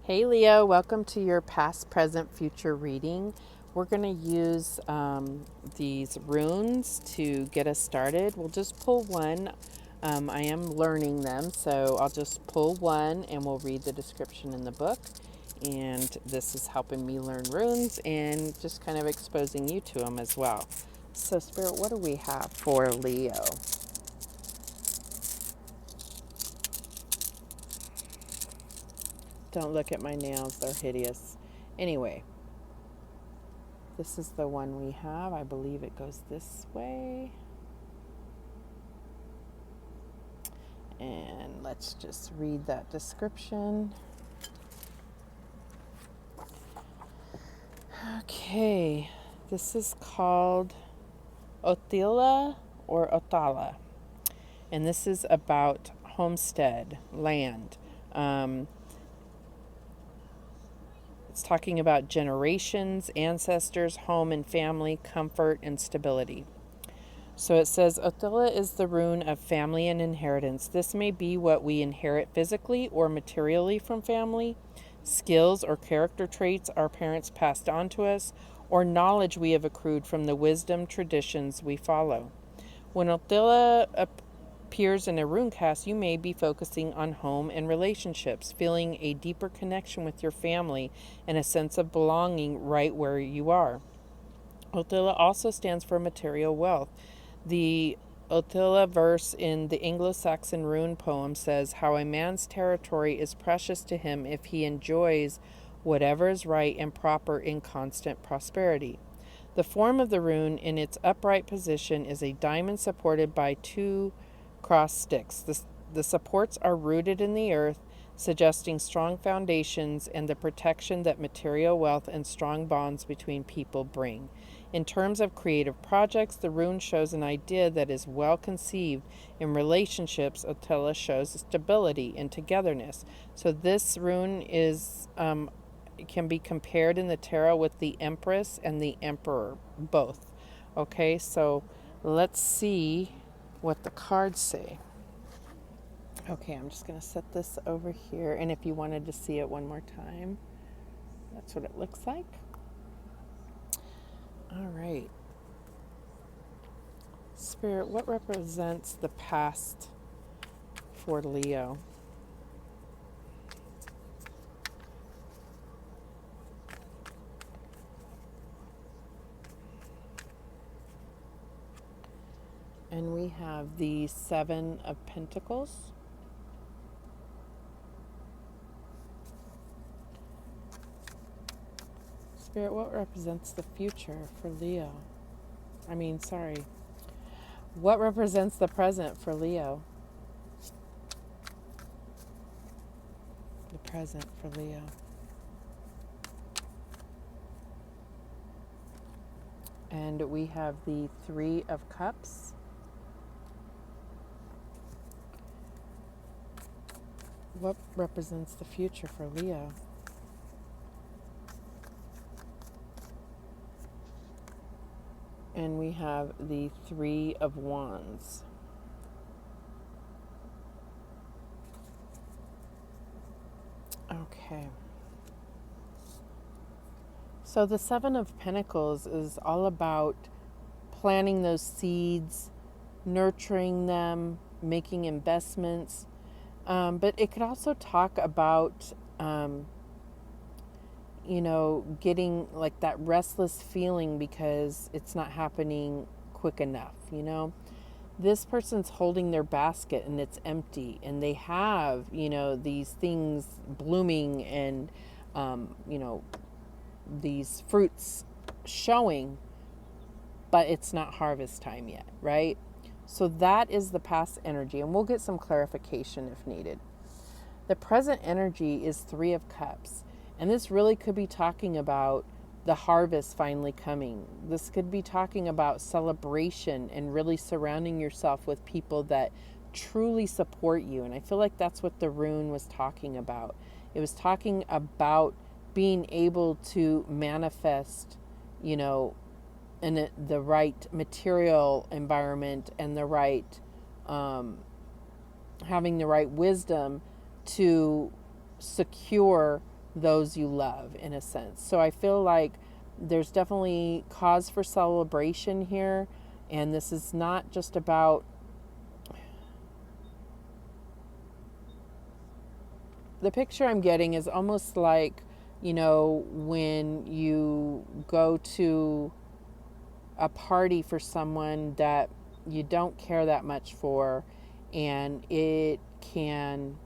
Hey Leo, welcome to your past, present, future reading. We're going to use these runes to get us started. We'll just pull one. I am learning them, so I'll just pull one and we'll read the description in the book. And this is helping me learn runes and just kind of exposing you to them as well. So, Spirit, what do we have for Leo? Don't look at my nails, they're hideous. Anyway. This is the one we have. I believe it goes this way. And let's just read that description. Okay, this is called Otila or Otala. And this is about homestead, land. It's talking about generations, ancestors, home and family, comfort, and stability. So it says, Otila is the rune of family and inheritance. This may be what we inherit physically or materially from family, skills or character traits our parents passed on to us, or knowledge we have accrued from the wisdom traditions we follow. When Otila appears in a rune cast, you may be focusing on home and relationships, feeling a deeper connection with your family and a sense of belonging right where you are. Otila also stands for material wealth. The Otila verse in the Anglo-Saxon rune poem says how a man's territory is precious to him if he enjoys whatever is right and proper in constant prosperity. The form of the rune in its upright position is a diamond supported by two cross sticks. The supports are rooted in the earth, suggesting strong foundations and the protection that material wealth and strong bonds between people bring. In terms of creative projects, the rune shows an idea that is well conceived. In relationships, Otila shows stability and togetherness. So this rune is can be compared in the tarot with the Empress and the Emperor, both. Okay, so let's see what the cards say. Okay, I'm just going to set this over here, and if you wanted to see it one more time, that's what it looks like. All right. Spirit, what represents the past for Leo? And we have the Seven of Pentacles. Spirit, what represents the future for Leo? What represents the present for Leo? The present for Leo. And we have the Three of Cups. What represents the future for Leo? And we have the Three of Wands. Okay. So the Seven of Pentacles is all about planting those seeds, nurturing them, making investments. But it could also talk about, getting like that restless feeling because it's not happening quick enough, This person's holding their basket and it's empty, and they have, these things blooming and, these fruits showing, but it's not harvest time yet, right? So that is the past energy, and we'll get some clarification if needed. The present energy is Three of Cups, and this really could be talking about the harvest finally coming. This could be talking about celebration and really surrounding yourself with people that truly support you. And I feel like that's what the rune was talking about. It was talking about being able to manifest, in the right material environment and the right, having the right wisdom to secure those you love, in a sense. So I feel like there's definitely cause for celebration here. And this is not just about, the picture I'm getting is almost like, when you go to a party for someone that you don't care that much for, and it can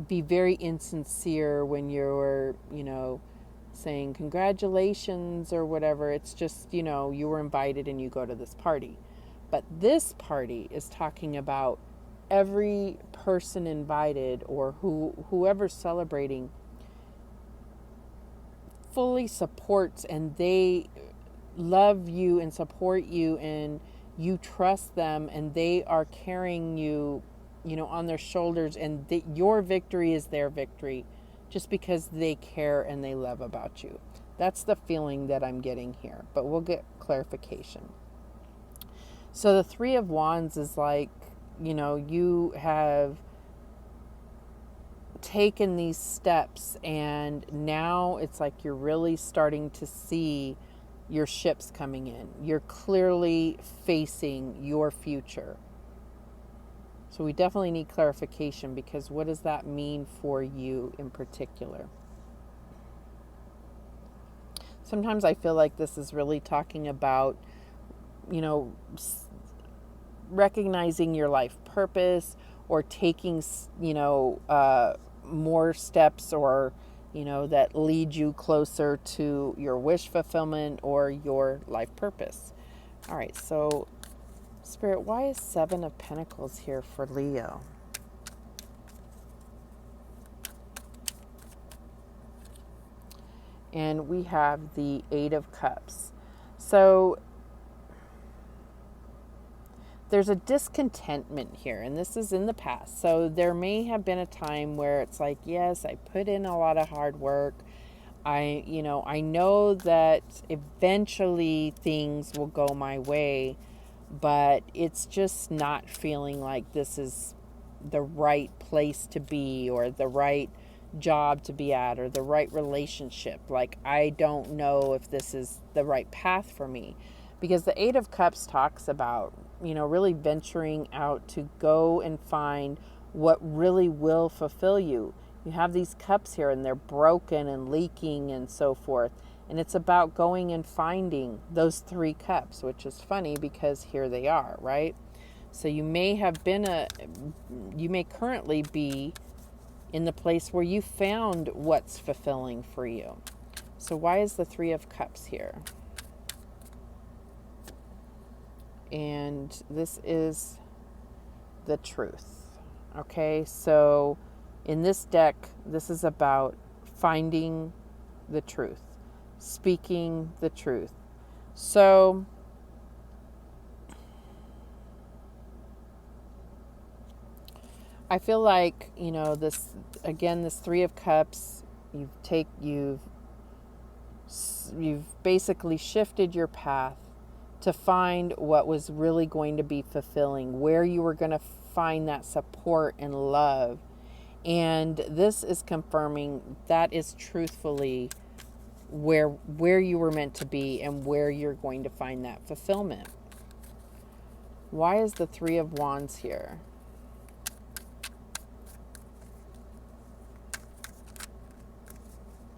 be very insincere when you're, saying congratulations or whatever. It's just, you were invited and you go to this party. But this party is talking about every person invited, or whoever's celebrating, fully supports, and they love you and support you, and you trust them, and they are carrying you, on their shoulders, and your victory is their victory, just because they care and they love about you. That's the feeling that I'm getting here, but we'll get clarification. So the Three of Wands is like, you have taken these steps, and now it's like you're really starting to see your ships coming in. You're clearly facing your future. So we definitely need clarification, because what does that mean for you in particular? Sometimes I feel like this is really talking about, recognizing your life purpose, or taking, more steps, or, that lead you closer to your wish fulfillment or your life purpose. All right, so Spirit, why is Seven of Pentacles here for Leo? And we have the Eight of Cups. So there's a discontentment here, and this is in the past. So there may have been a time where it's like, yes, I put in a lot of hard work. I know that eventually things will go my way, but it's just not feeling like this is the right place to be, or the right job to be at, or the right relationship. Like, I don't know if this is the right path for me, because the Eight of Cups talks about, really venturing out to go and find what really will fulfill you. You have these cups here, and they're broken and leaking and so forth. And it's about going and finding those three cups, which is funny because here they are, right? So you may currently be in the place where you found what's fulfilling for you. So why is the Three of Cups here? And this is the truth. Okay, so in this deck, this is about finding the truth, speaking the truth. So I feel like, this Three of Cups, you've basically shifted your path to find what was really going to be fulfilling, where you were going to find that support and love. And this is confirming that is truthfully where you were meant to be, and where you're going to find that fulfillment. Why is the Three of Wands here?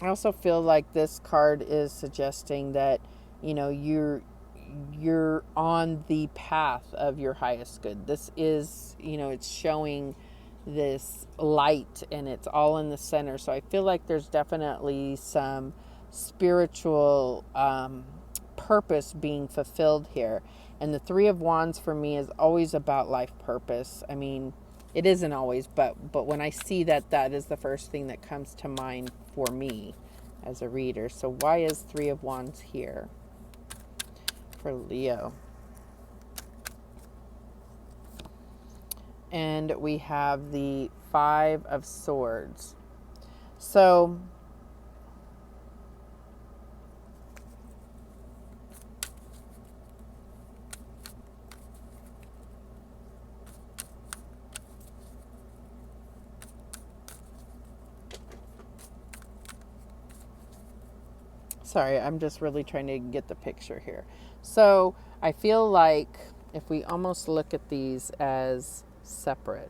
I also feel like this card is suggesting that, you're on the path of your highest good. This is, it's showing this light, and it's all in the center. So I feel like there's definitely some spiritual purpose being fulfilled here. And the Three of Wands for me is always about life purpose. I mean, it isn't always, but when I see that, that is the first thing that comes to mind for me as a reader. So why is Three of Wands here for Leo? And we have the Five of Swords. So Sorry, I'm just really trying to get the picture here. So I feel like if we almost look at these as separate,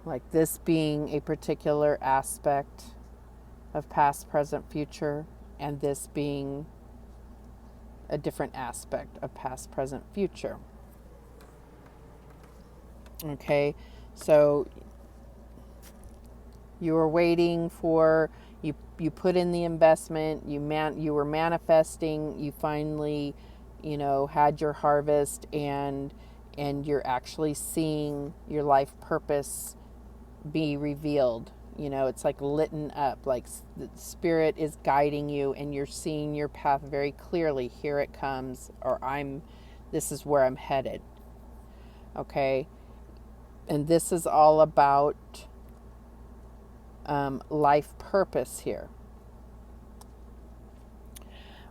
like this being a particular aspect of past, present, future, and this being a different aspect of past, present, future. Okay, so you were waiting for, you put in the investment, you were manifesting, you finally, had your harvest, and you're actually seeing your life purpose be revealed. It's like lit up, like the spirit is guiding you, and you're seeing your path very clearly. Here it comes, or this is where I'm headed. Okay, and this is all about life purpose here.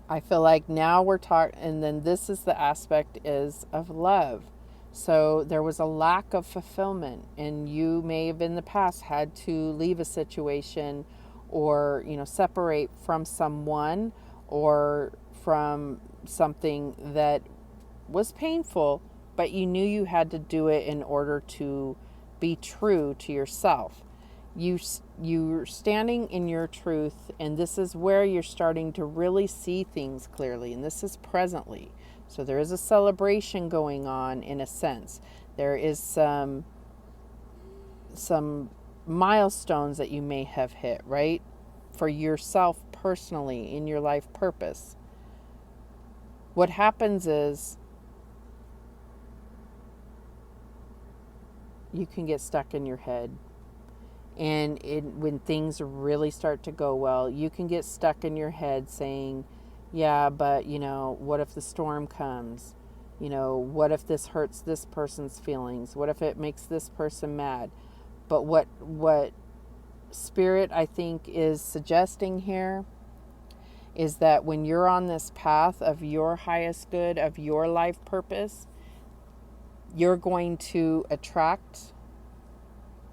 I feel like now we're talking, and then this is the aspect is of love. So there was a lack of fulfillment, and you may have in the past had to leave a situation, or separate from someone, or from something that was painful, but you knew you had to do it in order to be true to yourself. You're standing in your truth, and this is where you're starting to really see things clearly, and this is presently. So there is a celebration going on in a sense. There is some milestones that you may have hit, right? For yourself personally in your life purpose. What happens is you can get stuck in your head. And when things really start to go well, you can get stuck in your head saying, yeah, but, what if the storm comes? What if this hurts this person's feelings? What if it makes this person mad? But what Spirit, I think, is suggesting here is that when you're on this path of your highest good, of your life purpose, you're going to attract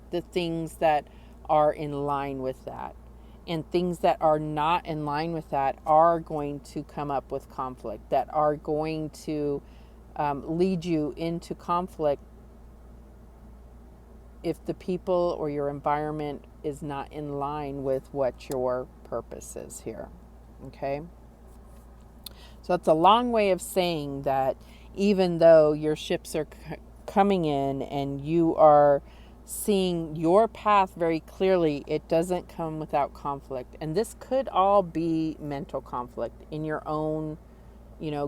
the things that are in line with that. And things that are not in line with that are going to come up with conflict, that are going to lead you into conflict if the people or your environment is not in line with what your purpose is here. Okay? So that's a long way of saying that even though your ships are coming in and you are seeing your path very clearly, it doesn't come without conflict. And this could all be mental conflict in your own,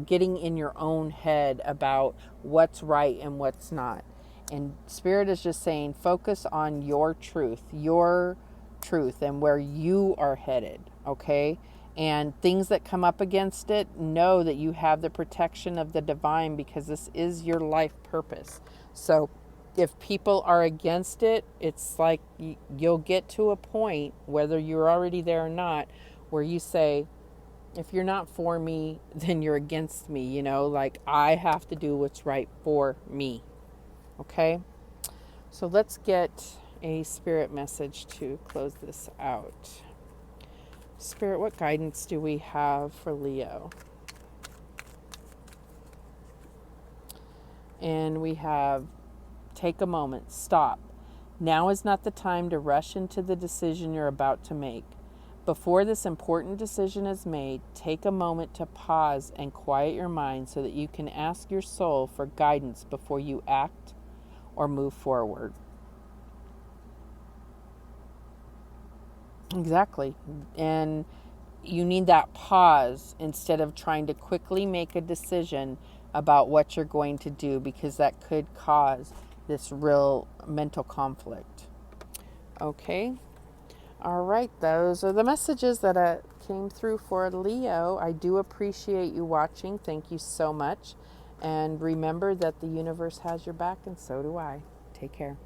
getting in your own head about what's right and what's not. And Spirit is just saying, focus on your truth and where you are headed, okay? And things that come up against it, know that you have the protection of the divine, because this is your life purpose. So if people are against it, it's like you'll get to a point, whether you're already there or not, where you say, if you're not for me, then you're against me, like I have to do what's right for me. Okay? So let's get a spirit message to close this out. Spirit, what guidance do we have for Leo? And we have, take a moment, stop. Now is not the time to rush into the decision you're about to make. Before this important decision is made, take a moment to pause and quiet your mind so that you can ask your soul for guidance before you act or move forward. Exactly. And you need that pause instead of trying to quickly make a decision about what you're going to do, because that could cause this real mental conflict. Okay. All right. Those are the messages that came through for Leo. I do appreciate you watching. Thank you so much. And remember that the universe has your back, and so do I. Take care.